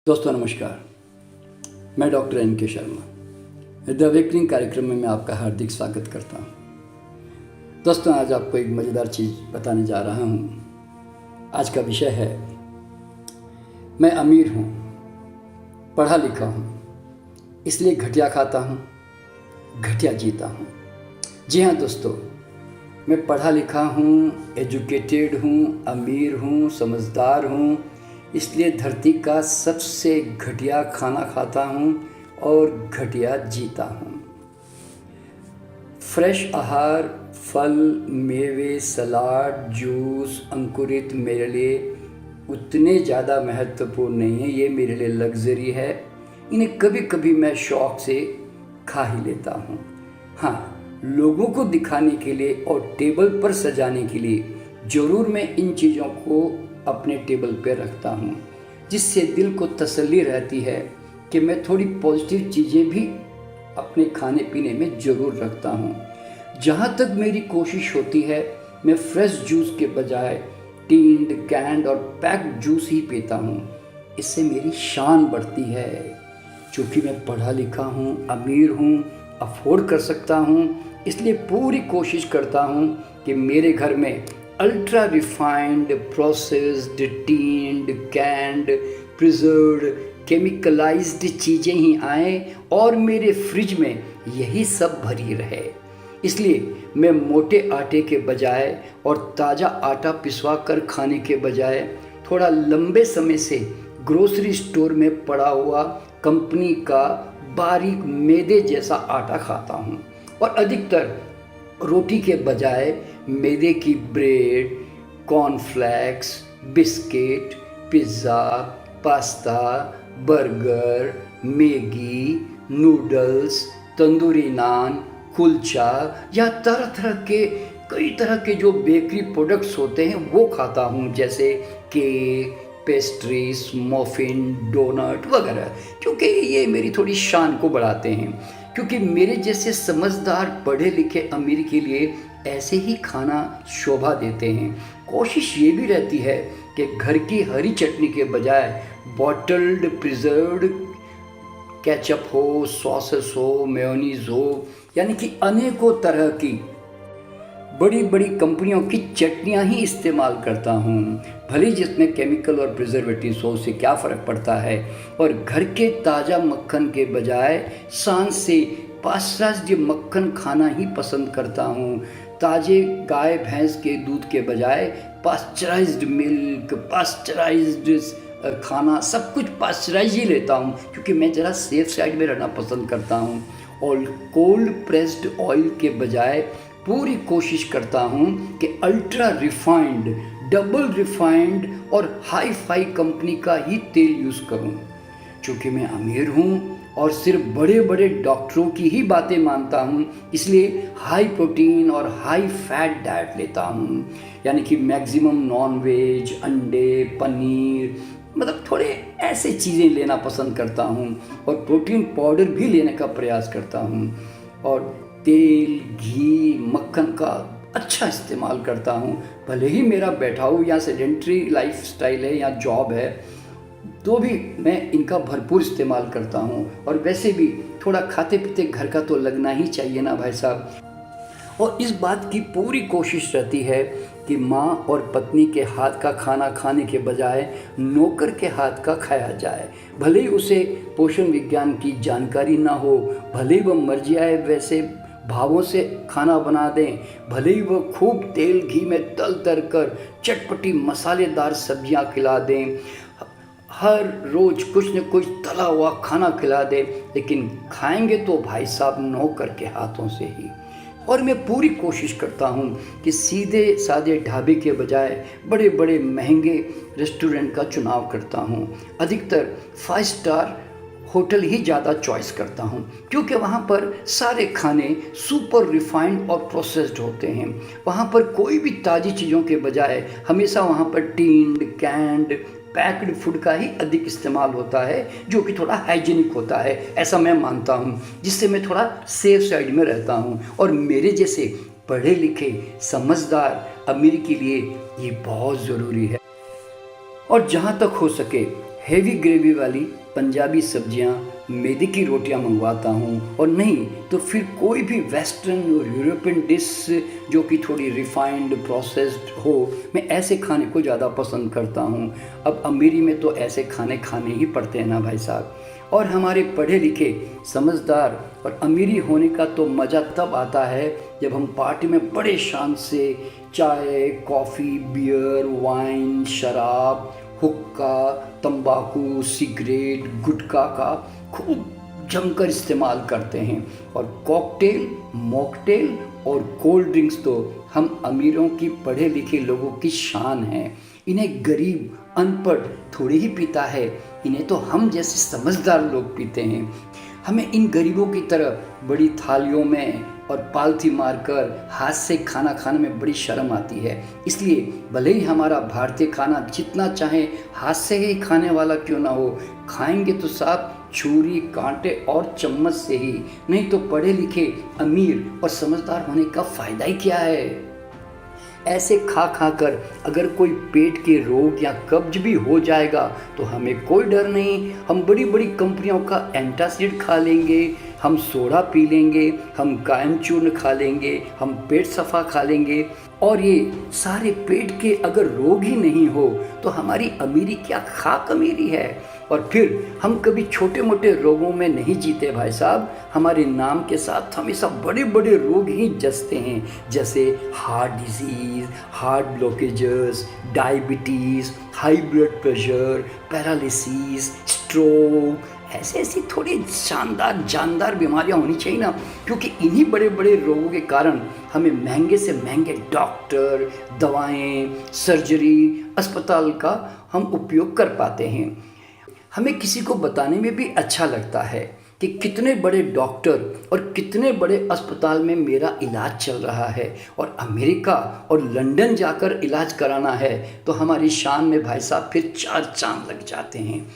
दोस्तों नमस्कार, मैं doctor NK Sharma the awakening कार्यक्रम में मैं आपका हार्दिक स्वागत करता हूँ। दोस्तों आज आपको एक मज़ेदार चीज़ बताने जा रहा हूँ। आज का विषय है मैं अमीर हूँ, पढ़ा लिखा हूँ, इसलिए घटिया खाता हूँ, घटिया जीता हूँ। जी हाँ दोस्तों, मैं पढ़ा लिखा हूँ, एजुकेटेड हूँ, अमीर हूँ, समझदार हूँ, इसलिए धरती का सबसे घटिया खाना खाता हूँ और घटिया जीता हूँ। फ्रेश आहार, फल, मेवे, सलाद, जूस, अंकुरित मेरे लिए उतने ज़्यादा महत्वपूर्ण नहीं है। ये मेरे लिए लग्जरी है। इन्हें कभी कभी मैं शौक़ से खा ही लेता हूँ। हाँ, लोगों को दिखाने के लिए और टेबल पर सजाने के लिए ज़रूर मैं इन चीज़ों को अपने टेबल पर रखता हूँ, जिससे दिल को तसल्ली रहती है कि मैं थोड़ी पॉजिटिव चीज़ें भी अपने खाने पीने में ज़रूर रखता हूँ। जहाँ तक मेरी कोशिश होती है, मैं फ्रेश जूस के बजाय टिन्ड, कैंड और पैक्ड जूस ही पीता हूँ। इससे मेरी शान बढ़ती है। चूँकि मैं पढ़ा लिखा हूँ, अमीर हूँ, अफोर्ड कर सकता हूँ, इसलिए पूरी कोशिश करता हूँ कि मेरे घर में ultra refined, processed, tinned, canned, preserved, chemicalised चीज़ें ही आएँ और मेरे फ्रिज में यही सब भरी रहे। इसलिए मैं मोटे आटे के बजाय और ताज़ा आटा पिसवा कर खाने के बजाय थोड़ा लंबे समय से ग्रोसरी स्टोर में पड़ा हुआ कंपनी का बारीक मैदे जैसा आटा खाता हूँ और अधिकतर रोटी के बजाय मैदे की bread, cornflakes, biscuit, pizza, pasta, burger, Maggi, noodles, tandoori naan, kulcha या तरह तरह के कई तरह के जो बेकरी प्रोडक्ट्स होते हैं वो खाता हूँ, जैसे केक, पेस्ट्रीज, मफिन, डोनट वगैरह, क्योंकि ये मेरी थोड़ी शान को बढ़ाते हैं। क्योंकि मेरे जैसे समझदार पढ़े लिखे अमीर के लिए ऐसे ही खाना शोभा देते हैं। कोशिश ये भी रहती है कि घर की हरी चटनी के बजाय बॉटल्ड, प्रिजर्व्ड केचप हो, सॉसेस हो, मेयोनीज हो, यानी कि अनेकों तरह की बड़ी बड़ी कंपनियों की चटनियाँ ही इस्तेमाल करता हूँ। भले जिसमें केमिकल और प्रिजर्वेटिव्स हो, उससे क्या फ़र्क पड़ता है। और घर के ताज़ा मक्खन के बजाय सांस से पाश्चराइज्ड मक्खन खाना ही पसंद करता हूँ। ताज़े गाय भैंस के दूध के बजाय पाश्चराइज्ड मिल्क, पाश्चराइज्ड खाना, सब कुछ पाश्चराइज ही लेता हूँ, क्योंकि मैं ज़रा सेफ साइड में रहना पसंद करता हूँ। और कोल्ड प्रेस्ड ऑयल के बजाय पूरी कोशिश करता हूँ कि अल्ट्रा रिफाइंड, डबल रिफाइंड और हाई फाई कंपनी का ही तेल यूज़ करूँ। चूँकि मैं अमीर हूँ और सिर्फ बड़े बड़े डॉक्टरों की ही बातें मानता हूँ, इसलिए हाई प्रोटीन और हाई फैट डाइट लेता हूँ, यानी कि मैक्सिमम नॉन वेज, अंडे, पनीर, मतलब थोड़े ऐसे चीज़ें लेना पसंद करता हूँ और प्रोटीन पाउडर भी लेने का प्रयास करता हूँ। और तेल, घी, मक्खन का अच्छा इस्तेमाल करता हूँ। भले ही मेरा बैठाऊ या सेडेंट्री लाइफ स्टाइल है या जॉब है, तो भी मैं इनका भरपूर इस्तेमाल करता हूँ। और वैसे भी थोड़ा खाते पीते घर का तो लगना ही चाहिए ना भाई साहब। और इस बात की पूरी कोशिश रहती है कि माँ और पत्नी के हाथ का खाना खाने के बजाय नौकर के हाथ का खाया जाए। भले ही उसे पोषण विज्ञान की जानकारी ना हो, भले ही वह मर जाए वैसे भावों से खाना बना दें, भले ही वो खूब तेल घी में तल तर कर चटपटी मसालेदार सब्जियां खिला दें, हर रोज़ कुछ न कुछ तला हुआ खाना खिला दें, लेकिन खाएंगे तो भाई साहब नौकर के हाथों से ही। और मैं पूरी कोशिश करता हूँ कि सीधे सादे ढाबे के बजाय बड़े बड़े महंगे रेस्टोरेंट का चुनाव करता हूँ। अधिकतर 5 स्टार होटल ही ज़्यादा चॉइस करता हूँ, क्योंकि वहाँ पर सारे खाने सुपर रिफाइंड और प्रोसेस्ड होते हैं। वहाँ पर कोई भी ताज़ी चीज़ों के बजाय हमेशा वहाँ पर टिन्ड, कैंड, पैक्ड फूड का ही अधिक इस्तेमाल होता है, जो कि थोड़ा हाइजीनिक होता है, ऐसा मैं मानता हूँ, जिससे मैं थोड़ा सेफ साइड में रहता हूँ। और मेरे जैसे पढ़े लिखे समझदार अमीर के लिए ये बहुत ज़रूरी है। और जहाँ तक हो सके हेवी ग्रेवी वाली पंजाबी सब्जियां, मैदे की रोटियां मंगवाता हूं, और नहीं तो फिर कोई भी वेस्टर्न और यूरोपियन डिश जो कि थोड़ी रिफाइंड प्रोसेस्ड हो, मैं ऐसे खाने को ज़्यादा पसंद करता हूं। अब अमीरी में तो ऐसे खाने खाने ही पड़ते हैं ना भाई साहब। और हमारे पढ़े लिखे, समझदार और अमीरी होने का तो मज़ा तब आता है जब हम पार्टी में बड़े शान से चाय, कॉफ़ी, बियर, वाइन, शराब, हुक्का, तंबाकू, सिगरेट, गुटखा का खूब जमकर इस्तेमाल करते हैं। और कॉकटेल, मॉकटेल और कोल्ड ड्रिंक्स तो हम अमीरों की, पढ़े लिखे लोगों की शान है। इन्हें गरीब, अनपढ़ थोड़ी ही पीता है, इन्हें तो हम जैसे समझदार लोग पीते हैं। हमें इन गरीबों की तरह बड़ी थालियों में और पालथी मारकर हाथ से खाना खाने में बड़ी शर्म आती है। इसलिए भले ही हमारा भारतीय खाना जितना चाहे हाथ से ही खाने वाला क्यों ना हो, खाएंगे तो साथ छुरी, कांटे और चम्मच से ही, नहीं तो पढ़े लिखे, अमीर और समझदार होने का फ़ायदा ही क्या है। ऐसे खा खा कर अगर कोई पेट के रोग या कब्ज भी हो जाएगा तो हमें कोई डर नहीं। हम बड़ी बड़ी कंपनियों का एंटासिड खा लेंगे, हम सोडा पी लेंगे, हम कायम चूर्ण खा लेंगे, हम पेट सफ़ा खा लेंगे। और ये सारे पेट के अगर रोग ही नहीं हो तो हमारी अमीरी क्या खाक अमीरी है। और फिर हम कभी छोटे मोटे रोगों में नहीं जीते भाई साहब, हमारे नाम के साथ हमेशा बड़े बड़े रोग ही जसते हैं, जैसे heart disease, heart blockages, diabetes, high blood pressure, paralysis, stroke. ऐसी थोड़ी शानदार जानदार बीमारियां होनी चाहिए ना, क्योंकि इन्हीं बड़े बड़े रोगों के कारण हमें महंगे से महंगे डॉक्टर, दवाएं, सर्जरी, अस्पताल का हम उपयोग कर पाते हैं। हमें किसी को बताने में भी अच्छा लगता है कि कितने बड़े डॉक्टर और कितने बड़े अस्पताल में मेरा इलाज चल रहा है, और अमेरिका और लंदन जाकर इलाज कराना है तो हमारी शान में भाई साहब फिर 4 चांद लग जाते हैं।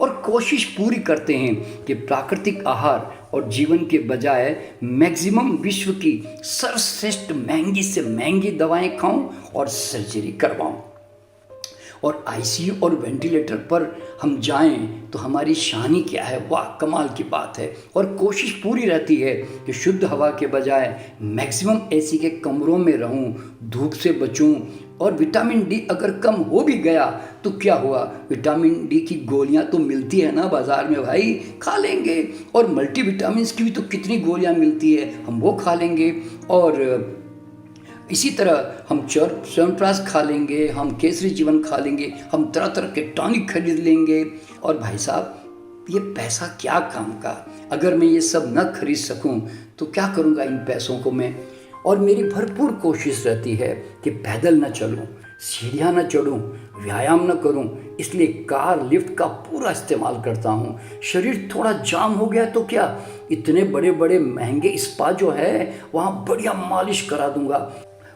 और कोशिश पूरी करते हैं कि प्राकृतिक आहार और जीवन के बजाय मैक्सिमम विश्व की सर्वश्रेष्ठ महंगी से महंगी दवाएं खाऊं और सर्जरी करवाऊं, और आईसीयू और वेंटिलेटर पर हम जाएं तो हमारी शान ही क्या है। वाह, कमाल की बात है। और कोशिश पूरी रहती है कि शुद्ध हवा के बजाय मैक्सिमम एसी के कमरों में रहूं, धूप से बचूं। और विटामिन डी अगर कम हो भी गया तो क्या हुआ, विटामिन डी की गोलियां तो मिलती है ना बाज़ार में भाई, खा लेंगे। और मल्टीविटामिन की भी तो कितनी गोलियां मिलती है, हम वो खा लेंगे। और इसी तरह हम च्यवनप्राश खा लेंगे, हम केसरी जीवन खा लेंगे, हम तरह तरह के टॉनिक खरीद लेंगे। और भाई साहब, ये पैसा क्या काम का, अगर मैं ये सब न खरीद सकूं तो क्या करूंगा इन पैसों को मैं। और मेरी भरपूर कोशिश रहती है कि पैदल न चलूं, सीढ़ियाँ न चढ़ूं, व्यायाम न करूं, इसलिए कार, लिफ्ट का पूरा इस्तेमाल करता हूं। शरीर थोड़ा जाम हो गया तो क्या, इतने बड़े बड़े महंगे स्पा जो है वहाँ बढ़िया मालिश करा दूंगा।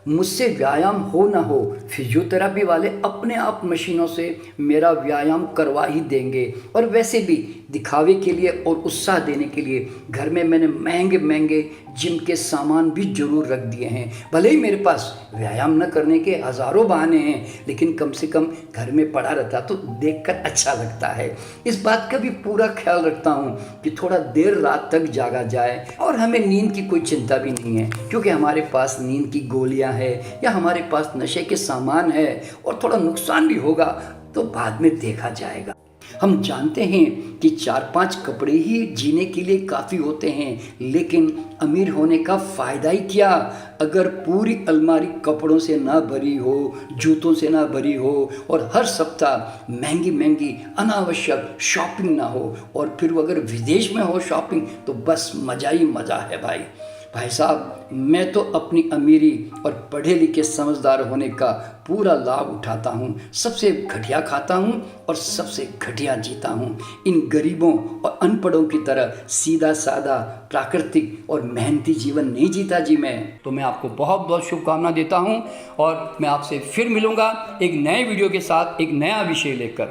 मुझसे व्यायाम हो ना हो, फिजियोथेरेपी वाले अपने आप मशीनों से मेरा व्यायाम करवा ही देंगे। और वैसे भी दिखावे के लिए और उत्साह देने के लिए घर में मैंने महंगे महंगे जिम के सामान भी जरूर रख दिए हैं। भले ही मेरे पास व्यायाम न करने के हज़ारों बहाने हैं, लेकिन कम से कम घर में पड़ा रहता तो देखकर अच्छा लगता है। इस बात का भी पूरा ख्याल रखता हूँ कि थोड़ा देर रात तक जागा जाए, और हमें नींद की कोई चिंता भी नहीं है, क्योंकि हमारे पास नींद की गोलियाँ है या हमारे पास नशे के सामान है। और थोड़ा नुकसान भी होगा तो बाद में देखा जाएगा। हम जानते हैं कि 4-5 कपड़े ही जीने के लिए काफ़ी होते हैं, लेकिन अमीर होने का फ़ायदा ही क्या अगर पूरी अलमारी कपड़ों से ना भरी हो, जूतों से ना भरी हो, और हर सप्ताह महंगी महंगी अनावश्यक शॉपिंग ना हो। और फिर अगर विदेश में हो शॉपिंग तो बस मज़ा ही मज़ा है भाई साहब। मैं तो अपनी अमीरी और पढ़े लिखे समझदार होने का पूरा लाभ उठाता हूँ। सबसे घटिया खाता हूँ और सबसे घटिया जीता हूँ। इन गरीबों और अनपढ़ों की तरह सीधा साधा प्राकृतिक और मेहनती जीवन नहीं जीता जी मैं। तो मैं आपको बहुत बहुत शुभकामना देता हूँ, और मैं आपसे फिर मिलूँगा एक नए वीडियो के साथ, एक नया विषय लेकर।